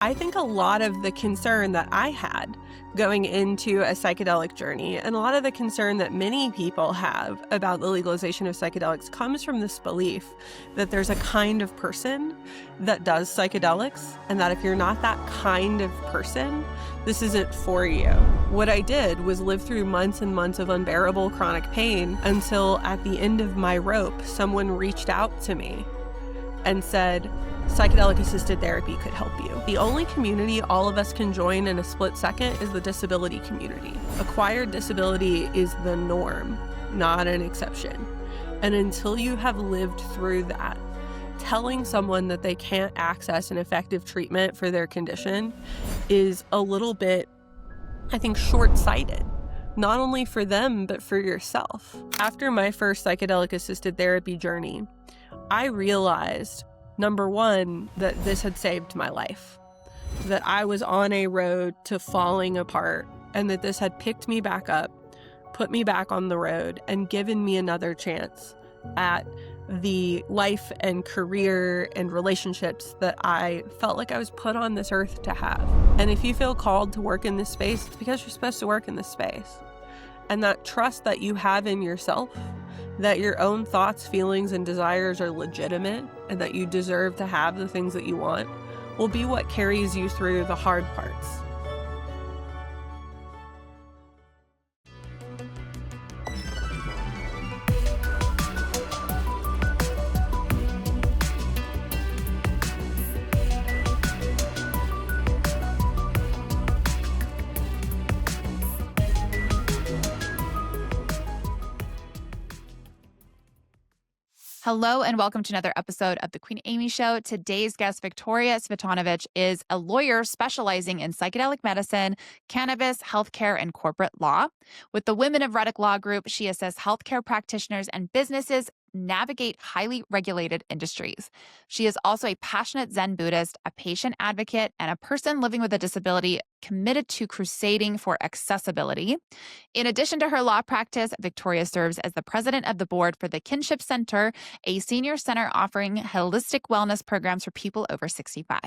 I think a lot of the concern that I had going into a psychedelic journey, and a lot of the concern that many people have about the legalization of psychedelics, comes from this belief that there's a kind of person that does psychedelics, and that if you're not that kind of person, this isn't for you. What I did was live through months and months of unbearable chronic pain until at the end of my rope, someone reached out to me and said, psychedelic-assisted therapy could help you. The only community all of us can join in a split second is the disability community. Acquired disability is the norm, not an exception. And until you have lived through that, telling someone that they can't access an effective treatment for their condition is a little bit, I think, short-sighted. Not only for them, but for yourself. After my first psychedelic-assisted therapy journey, I realized, number one, that this had saved my life, that I was on a road to falling apart, and that this had picked me back up, put me back on the road, and given me another chance at the life and career and relationships that I felt like I was put on this earth to have. And if you feel called to work in this space, it's because you're supposed to work in this space. And that trust that you have in yourself, that your own thoughts, feelings, and desires are legitimate, and that you deserve to have the things that you want, will be what carries you through the hard parts. Hello and welcome to another episode of the QNAMY Show. Today's guest, Victoria Cvitanovic, is a lawyer specializing in psychedelic medicine, cannabis, healthcare, and corporate law. With the women of Rudick Law Group, she assists healthcare practitioners and businesses navigate highly regulated industries. She is also a passionate Zen Buddhist, a patient advocate, and a person living with a disability committed to crusading for accessibility. In addition to her law practice, Victoria serves as the president of the board for the Kinship Center, a senior center offering holistic wellness programs for people over 65.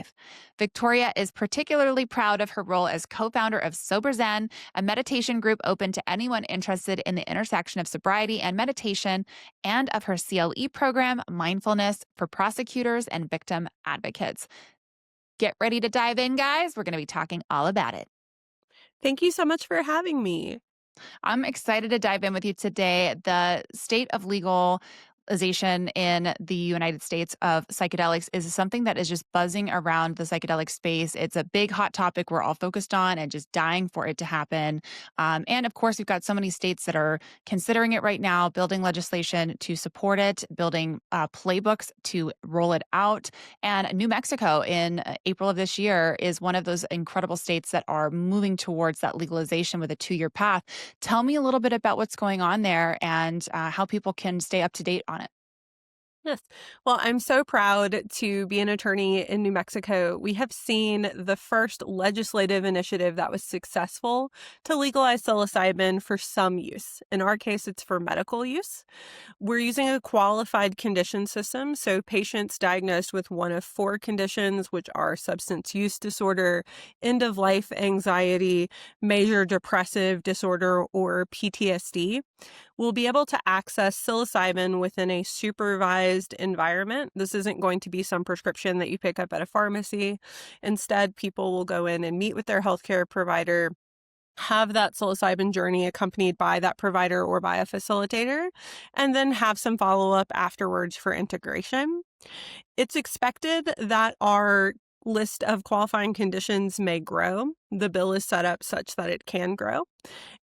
Victoria is particularly proud of her role as co-founder of Sober Zen, a meditation group open to anyone interested in the intersection of sobriety and meditation, and of her CLE program, Mindfulness for Prosecutors and Victim Advocates. Get ready to dive in, guys. We're going to be talking all about it. Thank you so much for having me. I'm excited to dive in with you today. The state of legalization in the United States of psychedelics is something that is just buzzing around the psychedelic space. It's a big hot topic we're all focused on and just dying for it to happen. And of course, we've got so many states that are considering it right now, building legislation to support it, building playbooks to roll it out. And New Mexico in April of this year is one of those incredible states that are moving towards that legalization with a 2-year path. Tell me a little bit about what's going on there and how people can stay up to date on it. Yes. Well, I'm so proud to be an attorney in New Mexico. We have seen the first legislative initiative that was successful to legalize psilocybin for some use. In our case, it's for medical use. We're using a qualified condition system, so patients diagnosed with one of 4 conditions, which are substance use disorder, end-of-life anxiety, major depressive disorder, or PTSD, will be able to access psilocybin within a supervised environment. This isn't going to be some prescription that you pick up at a pharmacy. Instead, people will go in and meet with their healthcare provider, have that psilocybin journey accompanied by that provider or by a facilitator, and then have some follow-up afterwards for integration. It's expected that our list of qualifying conditions may grow. The bill is set up such that it can grow.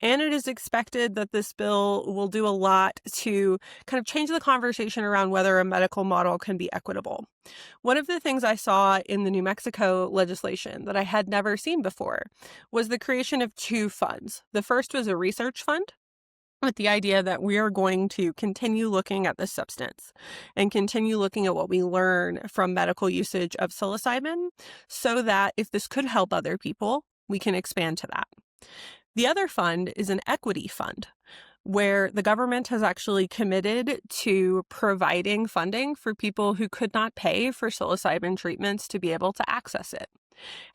And it is expected that this bill will do a lot to kind of change the conversation around whether a medical model can be equitable. One of the things I saw in the New Mexico legislation that I had never seen before was the creation of 2 funds. The first was a research fund, with the idea that we are going to continue looking at the substance and continue looking at what we learn from medical usage of psilocybin so that if this could help other people, we can expand to that. The other fund is an equity fund, where the government has actually committed to providing funding for people who could not pay for psilocybin treatments to be able to access it.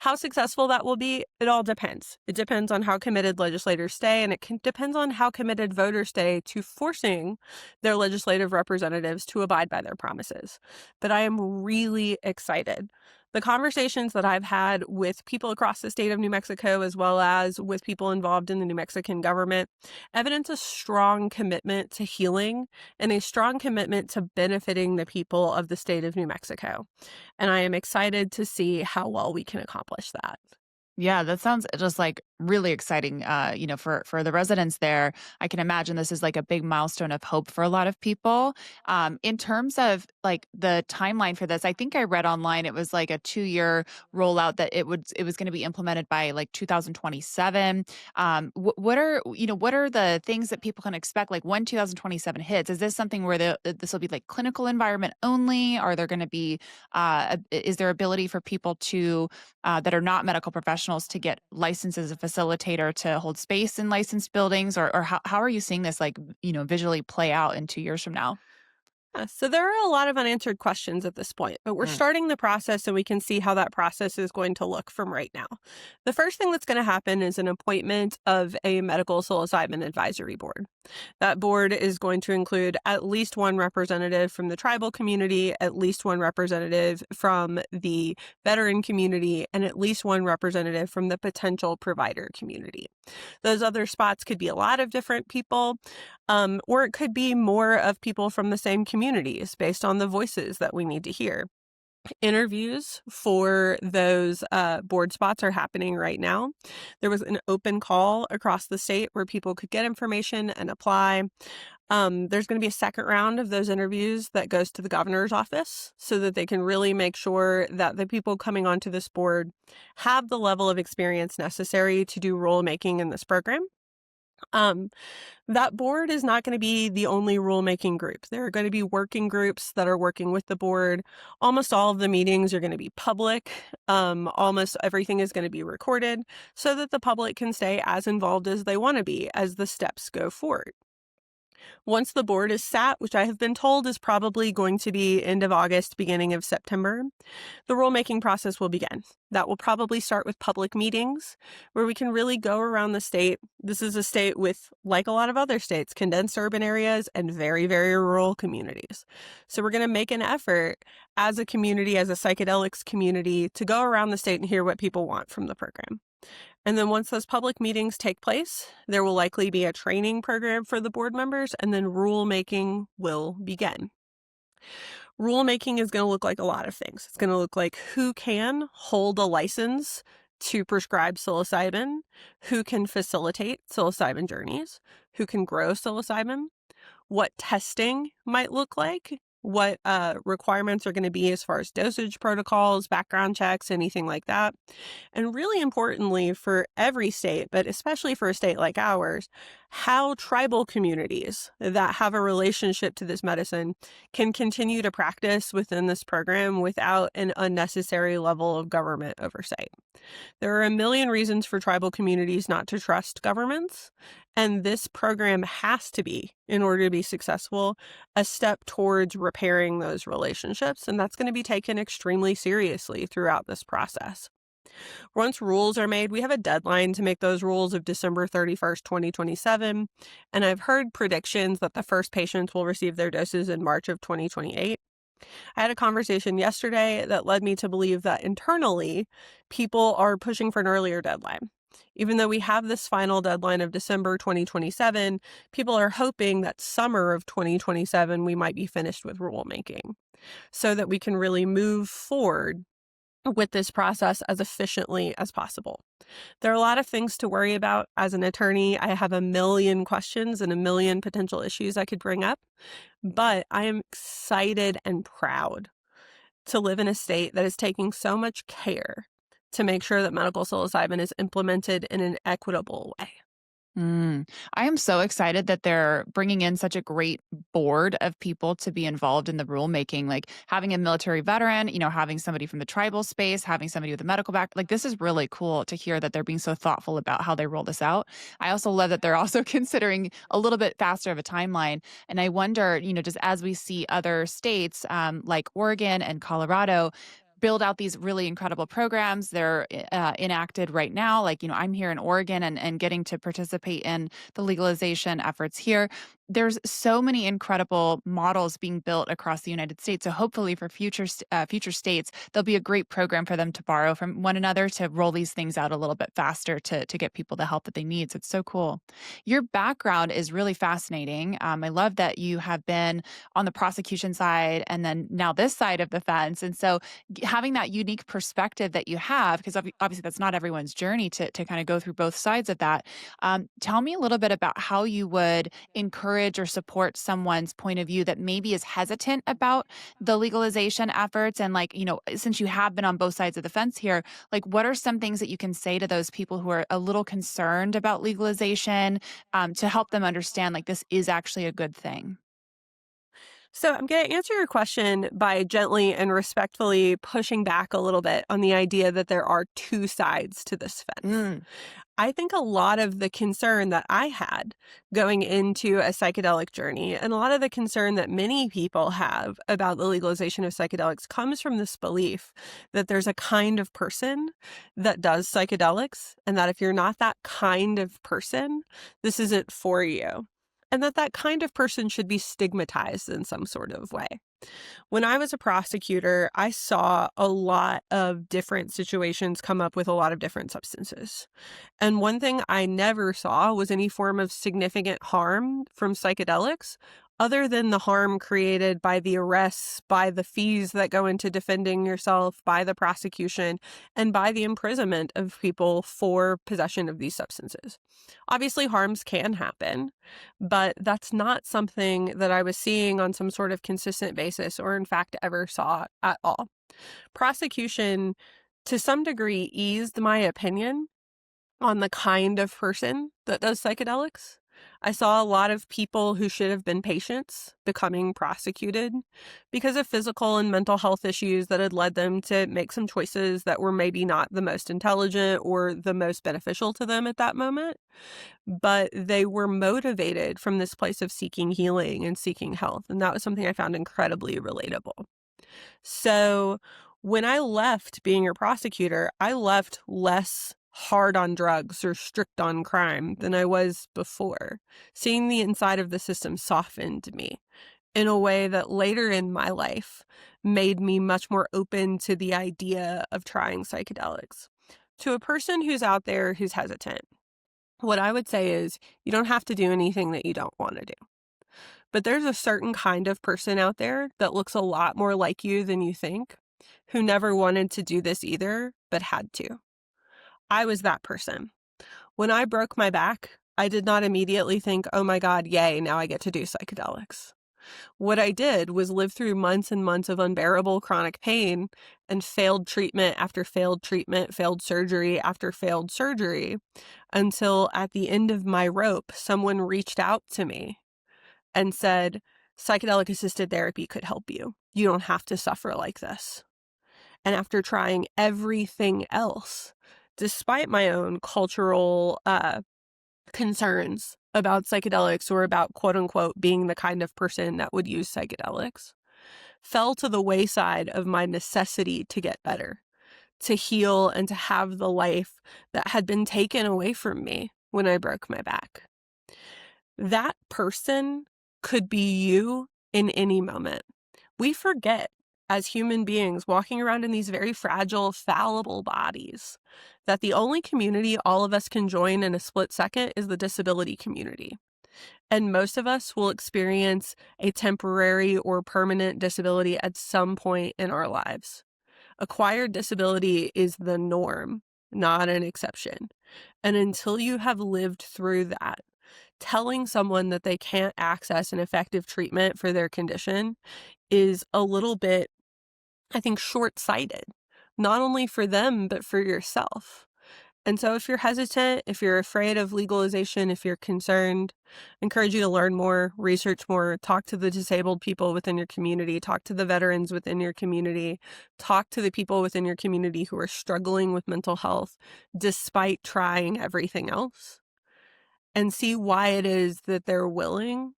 How successful that will be, it all depends. It depends on how committed legislators stay, and depends on how committed voters stay to forcing their legislative representatives to abide by their promises. But I am really excited. The conversations that I've had with people across the state of New Mexico, as well as with people involved in the New Mexican government, evidence a strong commitment to healing and a strong commitment to benefiting the people of the state of New Mexico. And I am excited to see how well we can accomplish that. Yeah, that sounds just like really exciting. For the residents there, I can imagine this is like a big milestone of hope for a lot of people. In terms of like the timeline for this, I think I read online it was like a 2-year rollout that it was going to be implemented by like 2027. What are the things that people can expect? Like when 2027 hits, is this something where this will be like clinical environment only? Are there going to be is there ability for people to that are not medical professionals to get licensed as a facilitator to hold space in licensed buildings, or how are you seeing this like, visually play out in 2 years from now? Yeah, so there are a lot of unanswered questions at this point, but we're Mm. starting the process and we can see how that process is going to look from right now. The first thing that's going to happen is an appointment of a medical psilocybin advisory board. That board is going to include at least one representative from the tribal community, at least one representative from the veteran community, and at least one representative from the potential provider community. Those other spots could be a lot of different people, or it could be more of people from the same communities based on the voices that we need to hear. Interviews for those board spots are happening right now. There was an open call across the state where people could get information and apply. There's going to be a second round of those interviews that goes to the governor's office so that they can really make sure that the people coming onto this board have the level of experience necessary to do rulemaking in this program. Um, that board is not going to be the only rulemaking group. There are going to be working groups that are working with the board. Almost all of the meetings are going to be public. Almost everything is going to be recorded so that the public can stay as involved as they want to be as the steps go forward. Once the board is sat, which I have been told is probably going to be end of August, beginning of September, the rulemaking process will begin. That will probably start with public meetings where we can really go around the state. This is a state with, like a lot of other states, condensed urban areas and very, very rural communities. So we're going to make an effort as a community, as a psychedelics community, to go around the state and hear what people want from the program. And then once those public meetings take place, there will likely be a training program for the board members, and then rulemaking will begin. Rulemaking is going to look like a lot of things. It's going to look like who can hold a license to prescribe psilocybin, who can facilitate psilocybin journeys, who can grow psilocybin, what testing might look like, what requirements are going to be as far as dosage protocols, background checks, anything like that. And really importantly for every state, but especially for a state like ours, how tribal communities that have a relationship to this medicine can continue to practice within this program without an unnecessary level of government oversight. There are a million reasons for tribal communities not to trust governments, and this program has to be, in order to be successful, a step towards repairing those relationships, and that's going to be taken extremely seriously throughout this process. Once rules are made, we have a deadline to make those rules of December 31st, 2027, and I've heard predictions that the first patients will receive their doses in March of 2028. I had a conversation yesterday that led me to believe that internally, people are pushing for an earlier deadline. Even though we have this final deadline of December 2027, people are hoping that summer of 2027 we might be finished with rulemaking so that we can really move forward with this process as efficiently as possible. There are a lot of things to worry about as an attorney. I have a million questions and a million potential issues I could bring up, but I am excited and proud to live in a state that is taking so much care to make sure that medical psilocybin is implemented in an equitable way. I am so excited that they're bringing in such a great board of people to be involved in the rulemaking, like having a military veteran, having somebody from the tribal space, having somebody with a medical background. Like, this is really cool to hear that they're being so thoughtful about how they roll this out. I also love that they're also considering a little bit faster of a timeline. And I wonder, just as we see other states like Oregon and Colorado build out these really incredible programs. They're enacted right now. Like, I'm here in Oregon and getting to participate in the legalization efforts here. There's so many incredible models being built across the United States. So hopefully for future states, there'll be a great program for them to borrow from one another to roll these things out a little bit faster to get people the help that they need. So it's so cool. Your background is really fascinating. I love that you have been on the prosecution side and then now this side of the fence. And so having that unique perspective that you have, because obviously that's not everyone's journey to kind of go through both sides of that. Tell me a little bit about how you would encourage or support someone's point of view that maybe is hesitant about the legalization efforts. And since you have been on both sides of the fence here, what are some things that you can say to those people who are a little concerned about legalization to help them understand this is actually a good thing? So I'm going to answer your question by gently and respectfully pushing back a little bit on the idea that there are two sides to this fence. Mm. I think a lot of the concern that I had going into a psychedelic journey, and a lot of the concern that many people have about the legalization of psychedelics, comes from this belief that there's a kind of person that does psychedelics, and that if you're not that kind of person, this isn't for you. And that kind of person should be stigmatized in some sort of way. When I was a prosecutor, I saw a lot of different situations come up with a lot of different substances. And one thing I never saw was any form of significant harm from psychedelics, other than the harm created by the arrests, by the fees that go into defending yourself, by the prosecution, and by the imprisonment of people for possession of these substances. Obviously, harms can happen, but that's not something that I was seeing on some sort of consistent basis or, in fact, ever saw at all. Prosecution, to some degree, eased my opinion on the kind of person that does psychedelics. I saw a lot of people who should have been patients becoming prosecuted because of physical and mental health issues that had led them to make some choices that were maybe not the most intelligent or the most beneficial to them at that moment. But they were motivated from this place of seeking healing and seeking health. And that was something I found incredibly relatable. So when I left being a prosecutor, I left less hard on drugs or strict on crime than I was before. Seeing the inside of the system softened me in a way that later in my life made me much more open to the idea of trying psychedelics. To a person who's out there who's hesitant, what I would say is you don't have to do anything that you don't want to do. But there's a certain kind of person out there that looks a lot more like you than you think, who never wanted to do this either, but had to. I was that person. When I broke my back, I did not immediately think, oh my God, yay, now I get to do psychedelics. What I did was live through months and months of unbearable chronic pain and failed treatment after failed treatment, failed surgery after failed surgery, until at the end of my rope, someone reached out to me and said, psychedelic-assisted therapy could help you. You don't have to suffer like this. And after trying everything else, despite my own cultural concerns about psychedelics or about quote unquote being the kind of person that would use psychedelics, fell to the wayside of my necessity to get better, to heal, and to have the life that had been taken away from me when I broke my back. That person could be you in any moment. We forget, as human beings walking around in these very fragile, fallible bodies, that the only community all of us can join in a split second is the disability community. And most of us will experience a temporary or permanent disability at some point in our lives. Acquired disability is the norm, not an exception. And until you have lived through that, telling someone that they can't access an effective treatment for their condition is a little bit, I think, short-sighted, not only for them, but for yourself. And so if you're hesitant, if you're afraid of legalization, if you're concerned, I encourage you to learn more, research more, talk to the disabled people within your community, talk to the veterans within your community, talk to the people within your community who are struggling with mental health despite trying everything else, and see why it is that they're willing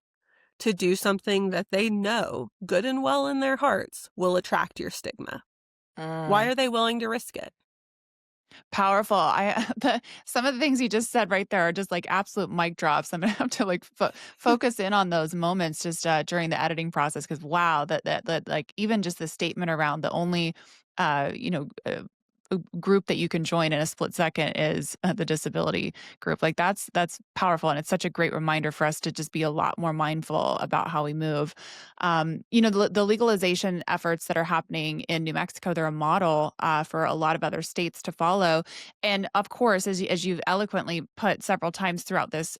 to do something that they know good and well in their hearts will attract your stigma. Why Mm. are they willing to risk it? Powerful. Some of the things you just said right there are just like absolute mic drops. I'm gonna have to like focus in on those moments just during the editing process because wow, that like even just the statement around the only uh, you know uh, group that you can join in a split second is the disability group. Like that's powerful, and it's such a great reminder for us to just be a lot more mindful about how we move. The legalization efforts that are happening in New Mexico, they're a model for a lot of other states to follow. And of course, as you've eloquently put several times throughout this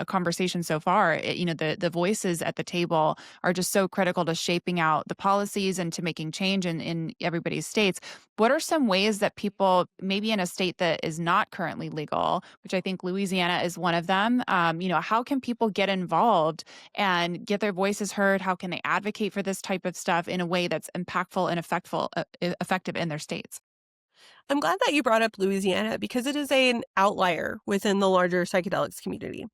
conversation so far, the voices at the table are just so critical to shaping out the policies and to making change in everybody's states. What are some ways that people, maybe in a state that is not currently legal, which I think Louisiana is one of them, how can people get involved and get their voices heard? How can they advocate for this type of stuff in a way that's impactful and effective in their states? I'm glad that you brought up Louisiana because it is an outlier within the larger psychedelics community.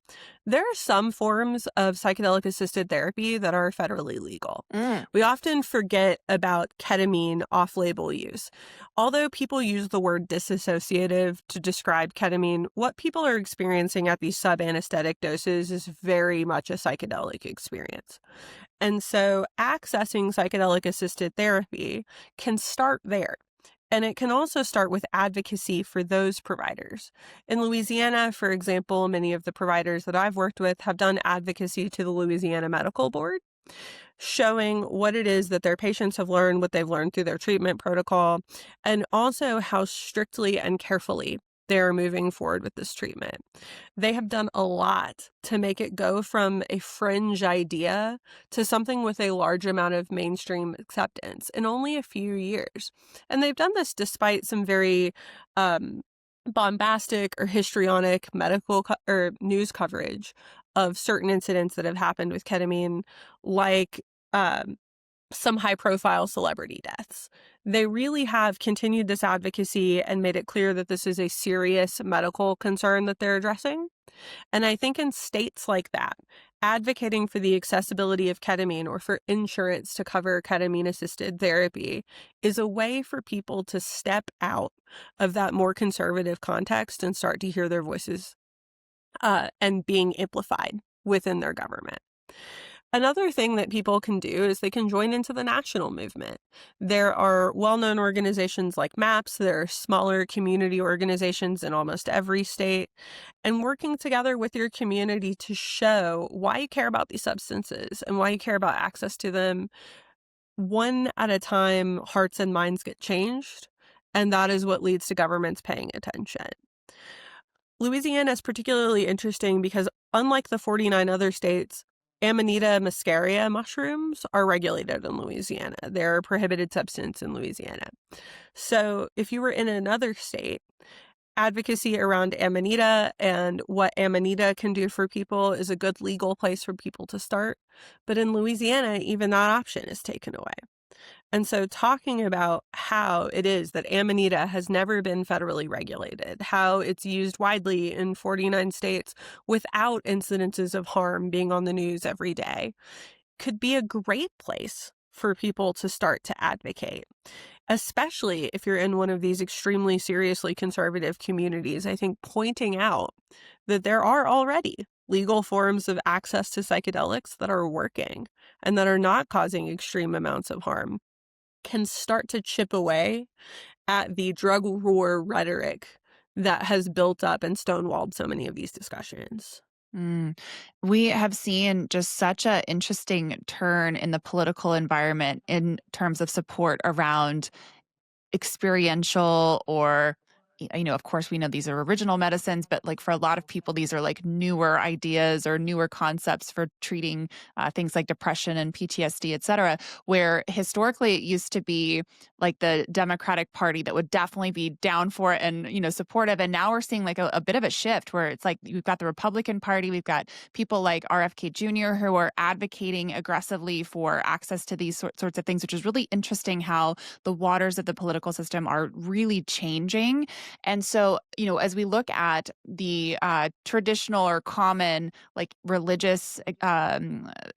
There are some forms of psychedelic assisted therapy that are federally legal. Mm. We often forget about ketamine off label use. Although people use the word disassociative to describe ketamine, what people are experiencing at these sub anesthetic doses is very much a psychedelic experience. And so accessing psychedelic assisted therapy can start there. And it can also start with advocacy for those providers. In Louisiana, for example, many of the providers that I've worked with have done advocacy to the Louisiana Medical Board, showing what it is that their patients have learned, what they've learned through their treatment protocol, and also how strictly and carefully they're moving forward with this treatment. They have done a lot to make it go from a fringe idea to something with a large amount of mainstream acceptance in only a few years. And they've done this despite some very um, bombastic or histrionic medical or news coverage of certain incidents that have happened with ketamine, like um, some high profile celebrity deaths. They really have continued this advocacy and made it clear that this is a serious medical concern that they're addressing. And I think in states like that, advocating for the accessibility of ketamine or for insurance to cover ketamine assisted therapy is a way for people to step out of that more conservative context and start to hear their voices and being amplified within their government. Another thing that people can do is they can join into the national movement. There are well-known organizations like MAPS. There are smaller community organizations in almost every state. And working together with your community to show why you care about these substances and why you care about access to them, one at a time, hearts and minds get changed. And that is what leads to governments paying attention. Louisiana is particularly interesting because, unlike the 49 other states, Amanita muscaria mushrooms are regulated in Louisiana. They're a prohibited substance in Louisiana. So, if you were in another state, advocacy around Amanita and what Amanita can do for people is a good legal place for people to start. But in Louisiana, even that option is taken away. And so talking about how it is that Amanita has never been federally regulated, how it's used widely in 49 states without incidences of harm being on the news every day, could be a great place for people to start to advocate, especially if you're in one of these extremely seriously conservative communities. I think pointing out that there are already legal forms of access to psychedelics that are working and that are not causing extreme amounts of harm can start to chip away at the drug war rhetoric that has built up and stonewalled so many of these discussions. Mm. We have seen just such an interesting turn in the political environment in terms of support around experiential or of course we know these are original medicines, but like for a lot of people these are like newer ideas or newer concepts for treating things like depression and PTSD, et cetera, where historically it used to be like the Democratic Party that would definitely be down for it and supportive, and now we're seeing like a bit of a shift where it's like we've got the Republican Party, we've got people like RFK Jr. who are advocating aggressively for access to these sorts of things, which is really interesting how the waters of the political system are really changing. And so, as we look at the traditional or common like religious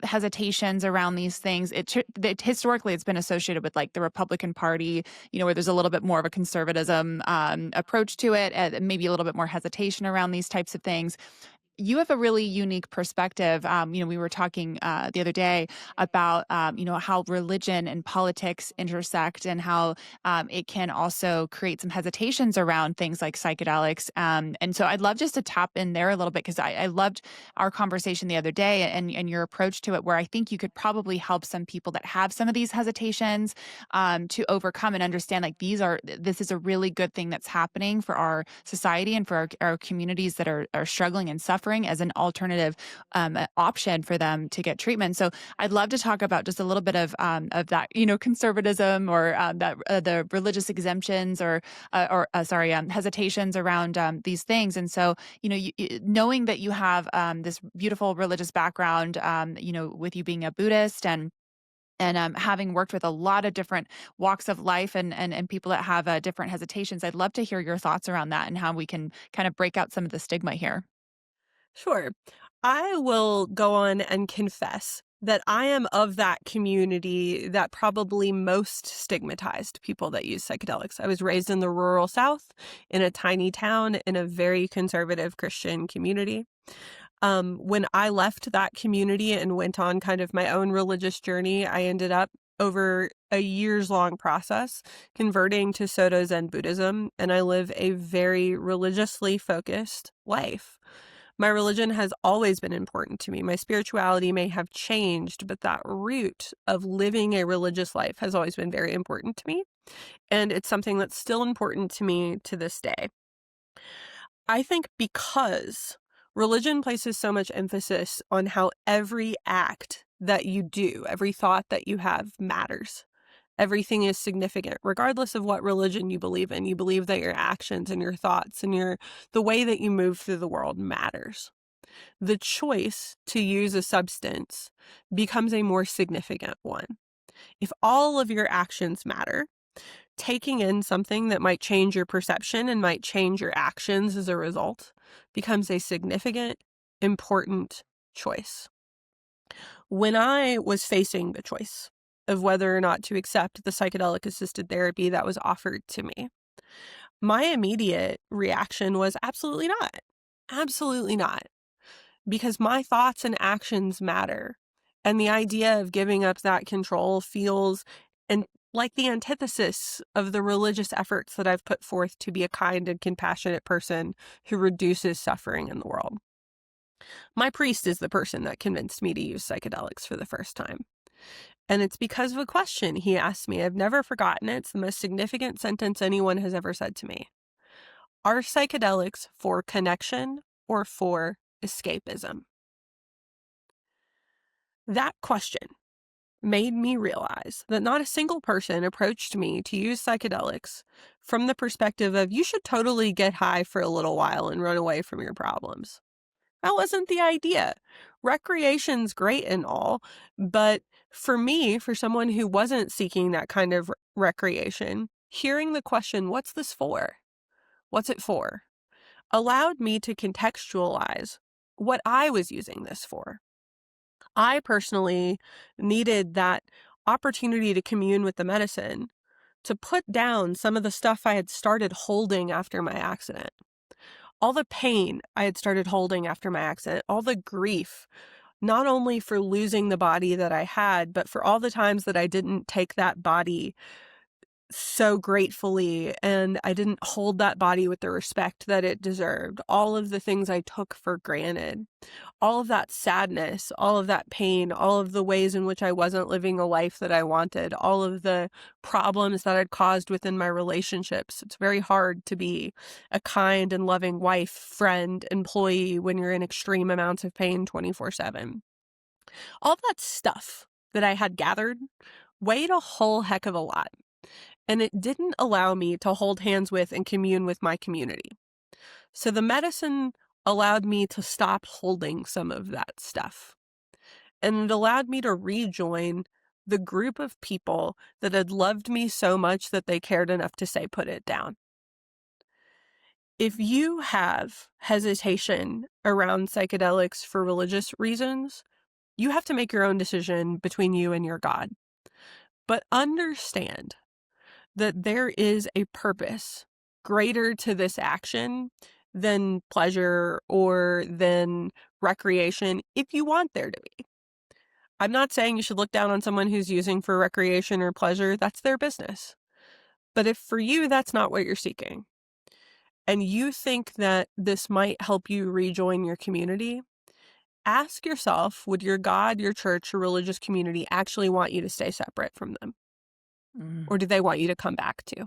hesitations around these things, historically it's been associated with like the Republican Party, where there's a little bit more of a conservatism approach to it, and maybe a little bit more hesitation around these types of things. You have a really unique perspective. We were talking the other day about, how religion and politics intersect and how it can also create some hesitations around things like psychedelics. And so I'd love just to tap in there a little bit because I loved our conversation the other day and your approach to it, where I think you could probably help some people that have some of these hesitations to overcome and understand like this is a really good thing that's happening for our society and for our communities that are struggling and suffering as an alternative option for them to get treatment. So I'd love to talk about just a little bit of that, conservatism or that the religious exemptions or hesitations around these things. And so, knowing that you have this beautiful religious background, with you being a Buddhist and having worked with a lot of different walks of life and people that have different hesitations, I'd love to hear your thoughts around that and how we can kind of break out some of the stigma here. Sure. I will go on and confess that I am of that community that probably most stigmatized people that use psychedelics. I was raised in the rural South in a tiny town in a very conservative Christian community. When I left that community and went on kind of my own religious journey, I ended up over a years long process converting to Soto Zen Buddhism, and I live a very religiously focused life. My religion has always been important to me. My spirituality may have changed, but that root of living a religious life has always been very important to me. And it's something that's still important to me to this day. I think because religion places so much emphasis on how every act that you do, every thought that you have matters. Everything is significant, regardless of what religion you believe in. You believe that your actions and your thoughts and the way that you move through the world matters. The choice to use a substance becomes a more significant one. If all of your actions matter, taking in something that might change your perception and might change your actions as a result becomes a significant, important choice. When I was facing the choice of whether or not to accept the psychedelic-assisted therapy that was offered to me, my immediate reaction was absolutely not. Absolutely not. Because my thoughts and actions matter. And the idea of giving up that control feels like the antithesis of the religious efforts that I've put forth to be a kind and compassionate person who reduces suffering in the world. My priest is the person that convinced me to use psychedelics for the first time. And it's because of a question he asked me. I've never forgotten it. It's the most significant sentence anyone has ever said to me. Are psychedelics for connection or for escapism? That question made me realize that not a single person approached me to use psychedelics from the perspective of you should totally get high for a little while and run away from your problems. That wasn't the idea. Recreation's great and all, but for me, for someone who wasn't seeking that kind of recreation, hearing the question, what's this for? What's it for? Allowed me to contextualize what I was using this for. I personally needed that opportunity to commune with the medicine, to put down some of the stuff I had started holding after my accident. All the pain I had started holding after my accident, all the grief, not only for losing the body that I had, but for all the times that I didn't take that body so gratefully and I didn't hold that body with the respect that it deserved. All of the things I took for granted, all of that sadness, all of that pain, all of the ways in which I wasn't living the life that I wanted, all of the problems that I'd caused within my relationships. It's very hard to be a kind and loving wife, friend, employee when you're in extreme amounts of pain 24/7. All that stuff that I had gathered weighed a whole heck of a lot. And it didn't allow me to hold hands with and commune with my community. So the medicine allowed me to stop holding some of that stuff. And it allowed me to rejoin the group of people that had loved me so much that they cared enough to say, put it down. If you have hesitation around psychedelics for religious reasons, you have to make your own decision between you and your God. But understand that there is a purpose greater to this action than pleasure or than recreation, if you want there to be. I'm not saying you should look down on someone who's using for recreation or pleasure. That's their business. But if for you, that's not what you're seeking, and you think that this might help you rejoin your community, ask yourself, would your God, your church, your religious community actually want you to stay separate from them? Mm. Or do they want you to come back to?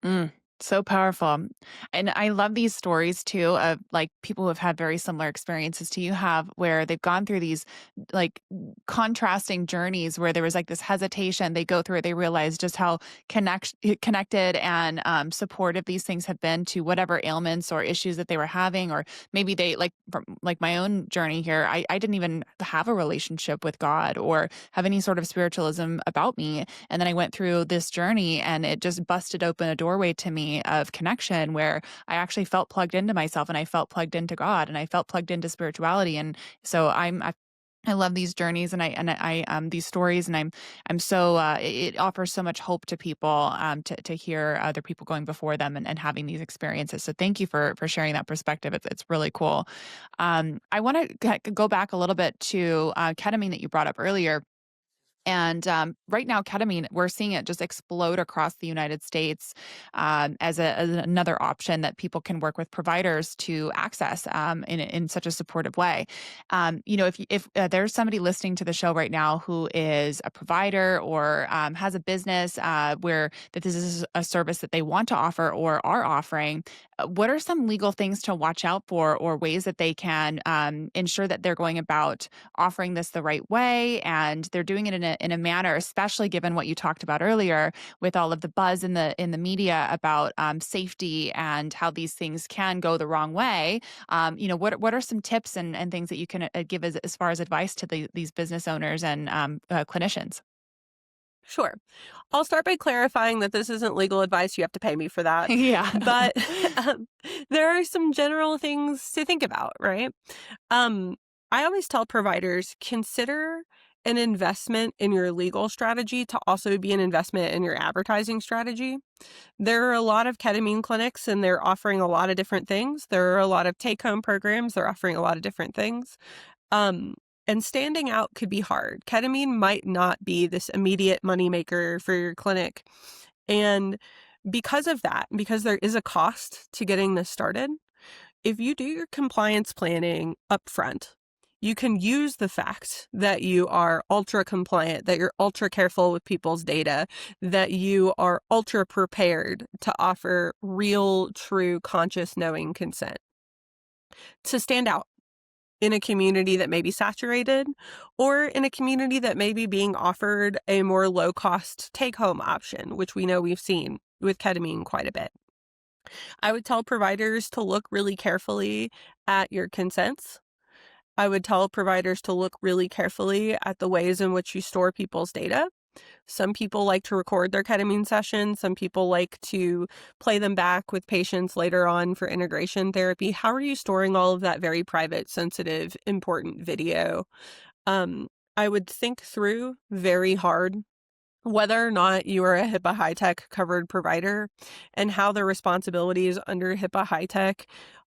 Mm, so powerful. And I love these stories too of like people who have had very similar experiences to you have, where they've gone through these like contrasting journeys where there was like this hesitation. They go through it, they realize just how connected and supportive these things have been to whatever ailments or issues that they were having. Or maybe they like, from like my own journey here, I didn't even have a relationship with God or have any sort of spiritualism about me. And then I went through this journey and it just busted open a doorway to me of connection where I actually felt plugged into myself and I felt plugged into God and I felt plugged into spirituality. And so I love these journeys and I these stories, and I'm so it offers so much hope to people to hear other people going before them and having these experiences. So thank you for sharing that perspective. It's really cool. I want to go back a little bit to ketamine that you brought up earlier. And right now, ketamine, we're seeing it just explode across the United States as another option that people can work with providers to access in such a supportive way. If there's somebody listening to the show right now who is a provider or has a business where that this is a service that they want to offer or are offering, what are some legal things to watch out for or ways that they can ensure that they're going about offering this the right way and they're doing it in a manner, especially given what you talked about earlier with all of the buzz in the media about safety and how these things can go the wrong way. What are some tips and things that you can give as far as advice to these business owners and clinicians? Sure. I'll start by clarifying that this isn't legal advice. You have to pay me for that. Yeah. But um, there are some general things to think about, right? Um, I always tell providers, consider an investment in your legal strategy to also be an investment in your advertising strategy. There are a lot of ketamine clinics and they're offering a lot of different things. There are a lot of take-home programs. They're offering a lot of different things. Um, and standing out could be hard. Ketamine might not be this immediate moneymaker for your clinic. And because of that, because there is a cost to getting this started, if you do your compliance planning upfront, you can use the fact that you are ultra compliant, that you're ultra careful with people's data, that you are ultra prepared to offer real, true, conscious, knowing consent to stand out in a community that may be saturated or in a community that may be being offered a more low-cost take-home option, which we know we've seen with ketamine quite a bit. I would tell providers to look really carefully at your consents. I would tell providers to look really carefully at the ways in which you store people's data. Some people like to record their ketamine sessions. Some people like to play them back with patients later on for integration therapy. How are you storing all of that very private, sensitive, important video? I would think through very hard whether or not you are a HIPAA high-tech covered provider and how the responsibilities under HIPAA high-tech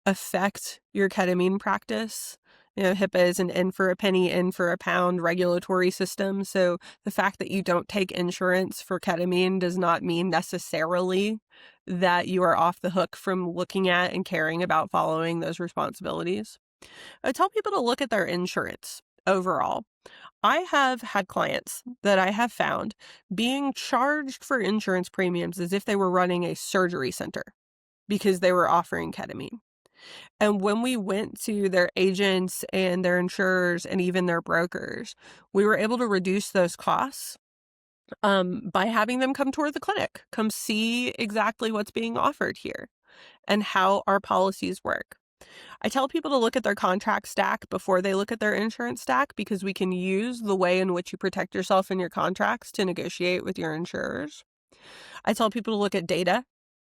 affect your ketamine practice. HIPAA is an in for a penny, in for a pound regulatory system. So the fact that you don't take insurance for ketamine does not mean necessarily that you are off the hook from looking at and caring about following those responsibilities. I tell people to look at their insurance overall. I have had clients that I have found being charged for insurance premiums as if they were running a surgery center because they were offering ketamine. And when we went to their agents and their insurers and even their brokers, we were able to reduce those costs by having them come tour the clinic, come see exactly what's being offered here and how our policies work. I tell people to look at their contract stack before they look at their insurance stack because we can use the way in which you protect yourself in your contracts to negotiate with your insurers. I tell people to look at data.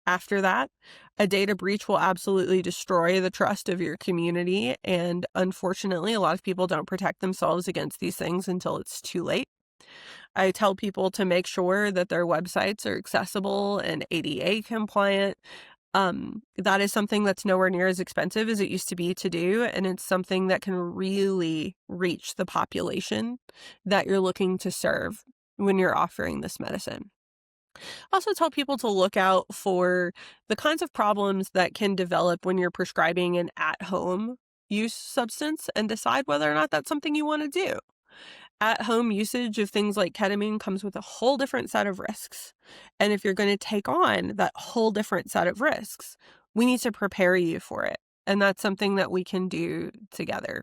After that, a data breach will absolutely destroy the trust of your community. And unfortunately, a lot of people don't protect themselves against these things until it's too late. I tell people to make sure that their websites are accessible and ADA compliant. That is something that's nowhere near as expensive as it used to be to do, and it's something that can really reach the population that you're looking to serve when you're offering this medicine. Also tell people to look out for the kinds of problems that can develop when you're prescribing an at-home use substance and decide whether or not that's something you want to do. At-home usage of things like ketamine comes with a whole different set of risks. And if you're going to take on that whole different set of risks, we need to prepare you for it. And that's something that we can do together.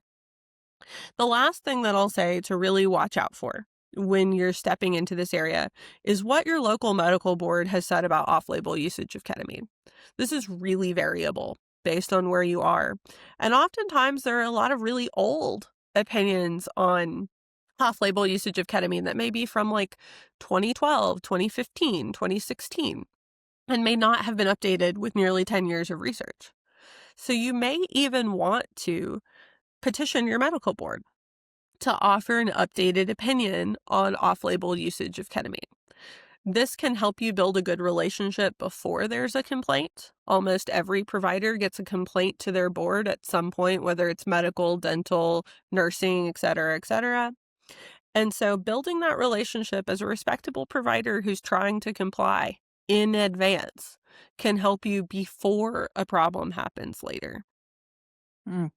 The last thing that I'll say to really watch out for when you're stepping into this area is what your local medical board has said about off-label usage of ketamine. This is really variable based on where you are. And oftentimes there are a lot of really old opinions on off-label usage of ketamine that may be from like 2012, 2015, 2016, and may not have been updated with nearly 10 years of research. So you may even want to petition your medical board to offer an updated opinion on off-label usage of ketamine. This can help you build a good relationship before there's a complaint. Almost every provider gets a complaint to their board at some point, whether it's medical, dental, nursing, et cetera, et cetera. And so building that relationship as a respectable provider who's trying to comply in advance can help you before a problem happens later. Mm.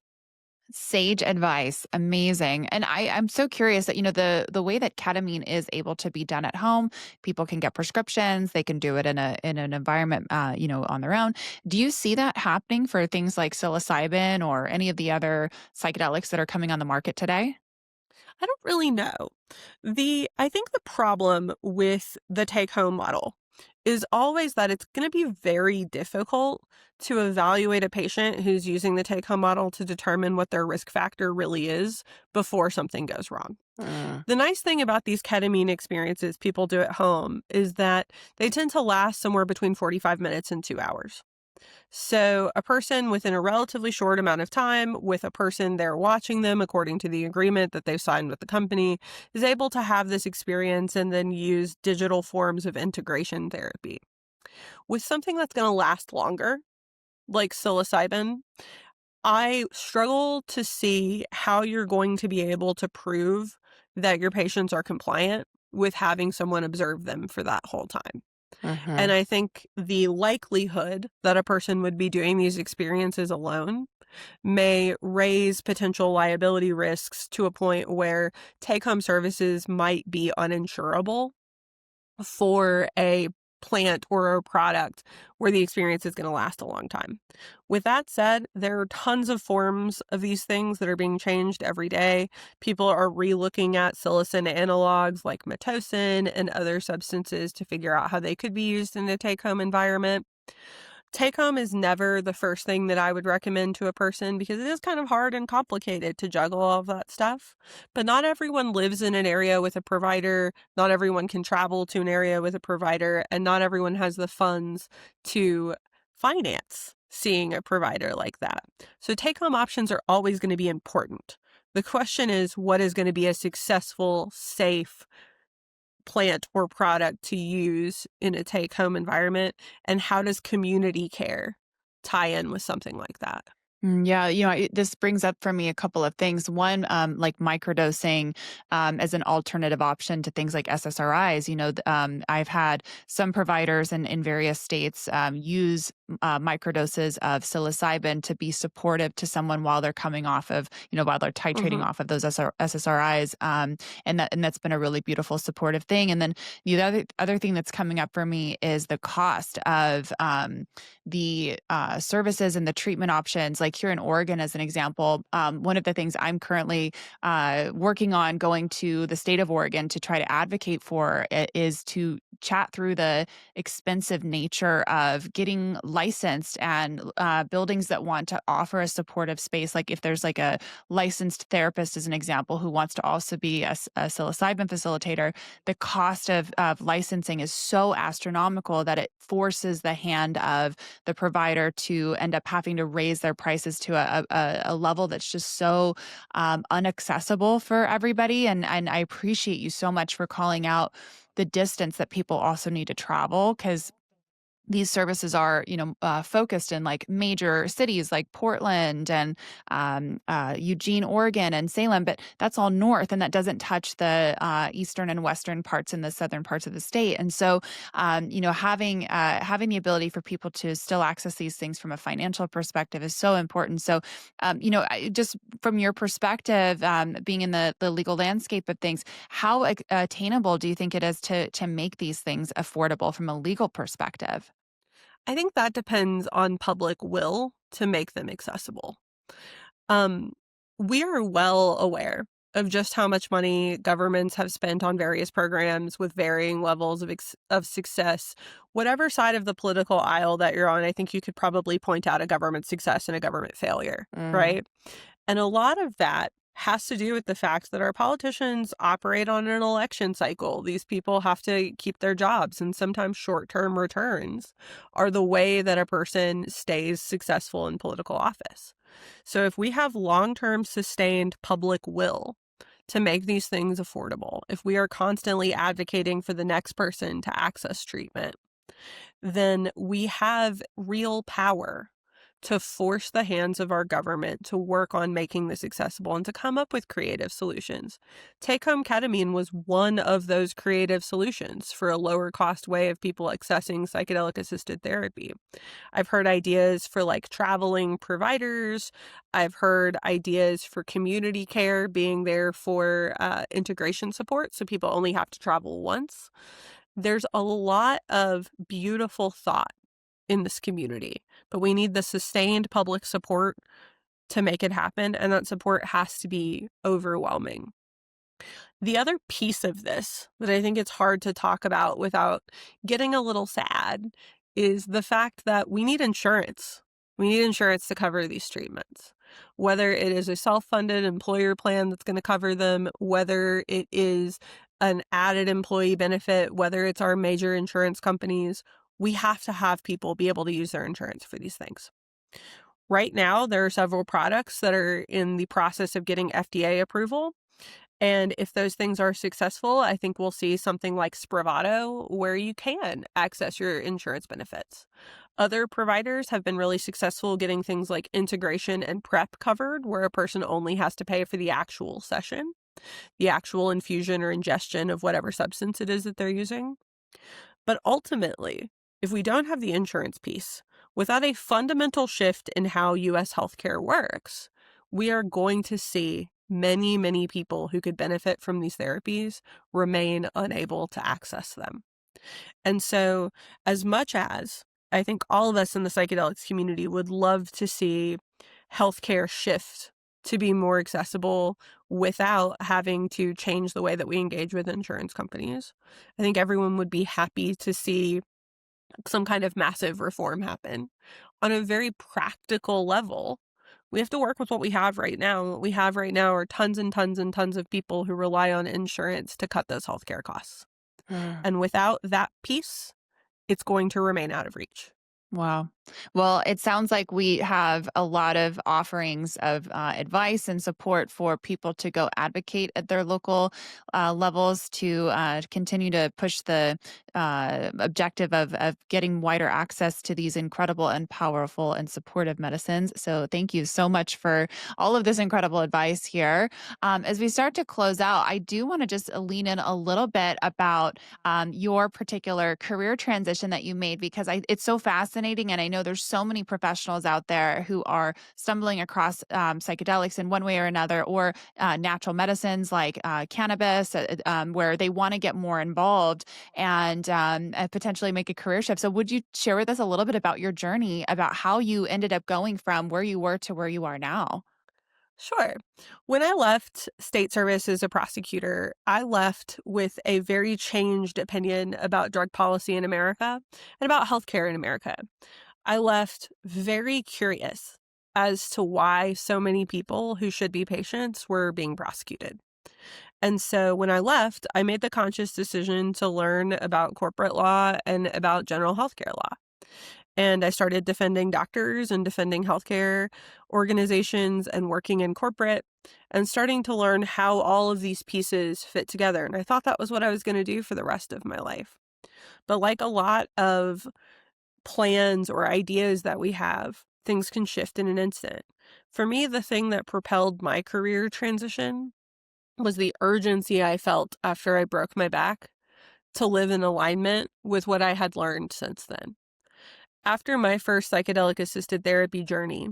Sage advice. Amazing. And I'm so curious that, the way that ketamine is able to be done at home, people can get prescriptions, they can do it in an environment, on their own. Do you see that happening for things like psilocybin or any of the other psychedelics that are coming on the market today? I don't really know. I think the problem with the take-home model is always that it's going to be very difficult to evaluate a patient who's using the take-home model to determine what their risk factor really is before something goes wrong. The nice thing about these ketamine experiences people do at home is that they tend to last somewhere between 45 minutes and 2 hours. So a person within a relatively short amount of time, with a person there watching them according to the agreement that they've signed with the company, is able to have this experience and then use digital forms of integration therapy. With something that's going to last longer, like psilocybin, I struggle to see how you're going to be able to prove that your patients are compliant with having someone observe them for that whole time. And Hmm. I think the likelihood that a person would be doing these experiences alone may raise potential liability risks to a point where take-home services might be uninsurable for a plant or a product where the experience is going to last a long time. With that said, there are tons of forms of these things that are being changed every day. People are re-looking at psilocin analogs like Pitocin and other substances to figure out how they could be used in a take-home environment. Take home is never the first thing that I would recommend to a person because it is kind of hard and complicated to juggle all of that stuff. But not everyone lives in an area with a provider. Not everyone can travel to an area with a provider, and not everyone has the funds to finance seeing a provider like that. So take home options are always going to be important. The question is, what is going to be a successful, safe plant or product to use in a take-home environment, and how does community care tie in with something like that? Yeah, this brings up for me a couple of things. One, like microdosing as an alternative option to things like SSRIs. I've had some providers in various states use microdoses of psilocybin to be supportive to someone while they're coming off of, while they're titrating Mhm. off of those SSRIs. And that's been a really beautiful supportive thing. And then the other thing that's coming up for me is the cost of the services and the treatment options. Like here in Oregon, as an example, one of the things I'm currently working on going to the state of Oregon to try to advocate for is to chat through the expensive nature of getting licensed and buildings that want to offer a supportive space, like if there's like a licensed therapist, as an example, who wants to also be a psilocybin facilitator, the cost of licensing is so astronomical that it forces the hand of the provider to end up having to raise their prices to a level that's just so unaccessible for everybody. And I appreciate you so much for calling out the distance that people also need to travel, because these services are, focused in like major cities like Portland and Eugene, Oregon, and Salem, but that's all north, and that doesn't touch the eastern and western parts and the southern parts of the state. And so, having the ability for people to still access these things from a financial perspective is so important. So, just from your perspective, being in the legal landscape of things, how attainable do you think it is to make these things affordable from a legal perspective? I think that depends on public will to make them accessible. Um, we are well aware of just how much money governments have spent on various programs with varying levels of success. Whatever side of the political aisle that you're on, I think you could probably point out a government success and a government failure, Mm. right? And a lot of that has to do with the fact that our politicians operate on an election cycle. These people have to keep their jobs, and sometimes short-term returns are the way that a person stays successful in political office. So if we have long-term sustained public will to make these things affordable, if we are constantly advocating for the next person to access treatment, then we have real power to force the hands of our government to work on making this accessible and to come up with creative solutions. Take-home ketamine was one of those creative solutions for a lower cost way of people accessing psychedelic-assisted therapy. I've heard ideas for like traveling providers. I've heard ideas for community care being there for integration support, so people only have to travel once. There's a lot of beautiful thought in this community, but we need the sustained public support to make it happen, and that support has to be overwhelming. The other piece of this that I think it's hard to talk about without getting a little sad is the fact that we need insurance. We need insurance to cover these treatments. Whether it is a self-funded employer plan that's going to cover them, whether it is an added employee benefit, whether it's our major insurance companies, we have to have people be able to use their insurance for these things. Right now, there are several products that are in the process of getting FDA approval. And if those things are successful, I think we'll see something like Spravato, where you can access your insurance benefits. Other providers have been really successful getting things like integration and prep covered, where a person only has to pay for the actual session, the actual infusion or ingestion of whatever substance it is that they're using. But ultimately, if we don't have the insurance piece, without a fundamental shift in how U.S. healthcare works, we are going to see many, many people who could benefit from these therapies remain unable to access them. And so, as much as I think all of us in the psychedelics community would love to see healthcare shift to be more accessible without having to change the way that we engage with insurance companies, I think everyone would be happy to see some kind of massive reform happen. On a very practical level, we have to work with what we have right now. What we have right now are tons and tons and tons of people who rely on insurance to cut those healthcare costs. And without that piece, it's going to remain out of reach. Wow. Well, it sounds like we have a lot of offerings of advice and support for people to go advocate at their local levels to continue to push the objective of getting wider access to these incredible and powerful and supportive medicines. So thank you so much for all of this incredible advice here. As we start to close out, I do want to just lean in a little bit about your particular career transition that you made, because it's so fascinating. And I know there's so many professionals out there who are stumbling across psychedelics in one way or another, or natural medicines like cannabis, where they want to get more involved and potentially make a career shift. So would you share with us a little bit about your journey, about how you ended up going from where you were to where you are now? Sure. When I left state service as a prosecutor, I left with a very changed opinion about drug policy in America and about healthcare in America. I left very curious as to why so many people who should be patients were being prosecuted. And so when I left, I made the conscious decision to learn about corporate law and about general healthcare law. And I started defending doctors and defending healthcare organizations and working in corporate and starting to learn how all of these pieces fit together. And I thought that was what I was going to do for the rest of my life. But like a lot of plans or ideas that we have, things can shift in an instant. For me, the thing that propelled my career transition was the urgency I felt after I broke my back to live in alignment with what I had learned since then. After my first psychedelic-assisted therapy journey,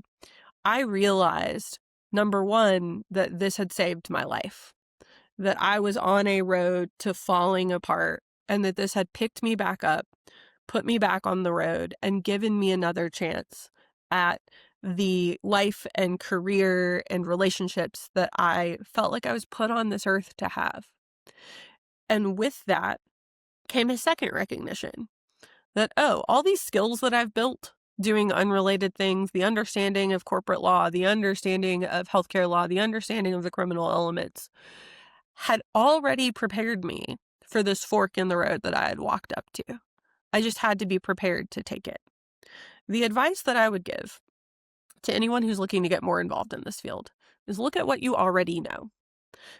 I realized, number one, that this had saved my life, that I was on a road to falling apart, and that this had picked me back up, put me back on the road, and given me another chance at the life and career and relationships that I felt like I was put on this earth to have. And with that came a second recognition that, oh, all these skills that I've built doing unrelated things, the understanding of corporate law, the understanding of healthcare law, the understanding of the criminal elements, had already prepared me for this fork in the road that I had walked up to. I just had to be prepared to take it. The advice that I would give to anyone who's looking to get more involved in this field is look at what you already know.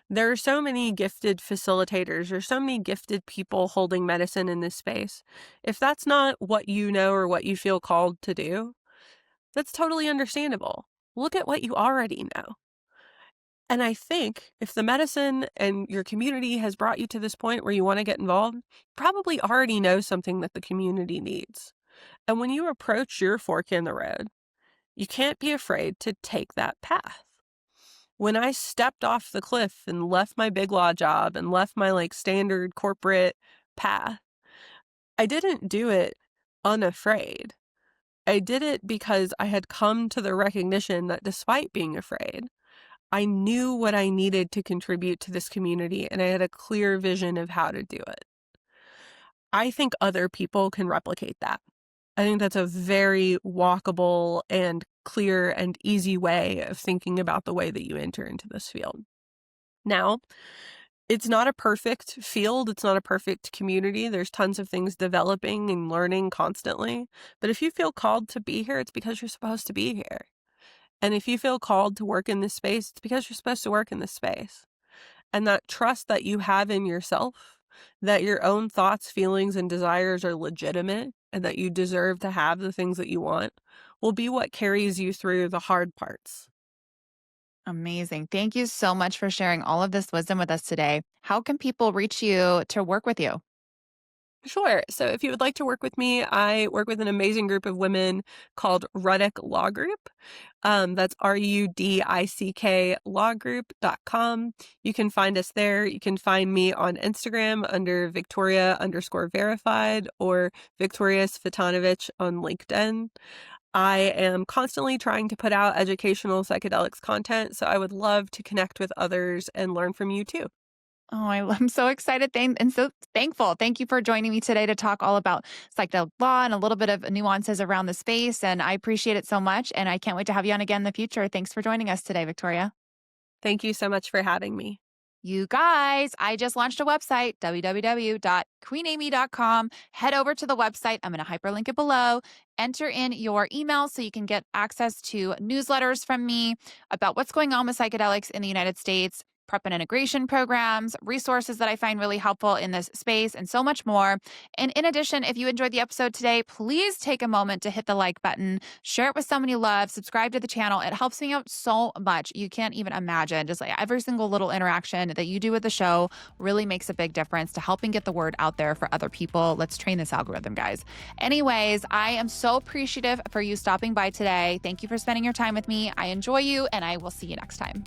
There are so many gifted facilitators, or so many gifted people holding medicine in this space. If that's not what you know or what you feel called to do, that's totally understandable. Look at what you already know. And I think if the medicine and your community has brought you to this point where you want to get involved, you probably already know something that the community needs. And when you approach your fork in the road, you can't be afraid to take that path. When I stepped off the cliff and left my big law job and left my standard corporate path, I didn't do it unafraid. I did it because I had come to the recognition that despite being afraid, I knew what I needed to contribute to this community, and I had a clear vision of how to do it. I think other people can replicate that. I think that's a very walkable and clear and easy way of thinking about the way that you enter into this field. Now, it's not a perfect field. It's not a perfect community. There's tons of things developing and learning constantly. But if you feel called to be here, it's because you're supposed to be here. And if you feel called to work in this space, it's because you're supposed to work in this space. And that trust that you have in yourself, that your own thoughts, feelings, and desires are legitimate, and that you deserve to have the things that you want, will be what carries you through the hard parts. Amazing. Thank you so much for sharing all of this wisdom with us today. How can people reach you to work with you? Sure. So if you would like to work with me, I work with an amazing group of women called Rudick Law Group. That's RUDICK lawgroup.com. You can find us there. You can find me on Instagram under Victoria_verified or Victoria Cvitanovic on LinkedIn. I am constantly trying to put out educational psychedelics content, so I would love to connect with others and learn from you too. Oh, I'm so excited and so thankful. Thank you for joining me today to talk all about psychedelic law and a little bit of nuances around the space. And I appreciate it so much. And I can't wait to have you on again in the future. Thanks for joining us today, Victoria. Thank you so much for having me. You guys, I just launched a website, www.QNAMY.com. Head over to the website. I'm going to hyperlink it below. Enter in your email so you can get access to newsletters from me about what's going on with psychedelics in the United States, prep and integration programs, resources that I find really helpful in this space, and so much more. And in addition, if you enjoyed the episode today, please take a moment to hit the like button, share it with someone you love, subscribe to the channel. It helps me out so much. You can't even imagine. Just every single little interaction that you do with the show really makes a big difference to helping get the word out there for other people. Let's train this algorithm, guys. Anyways, I am so appreciative for you stopping by today. Thank you for spending your time with me. I enjoy you, and I will see you next time.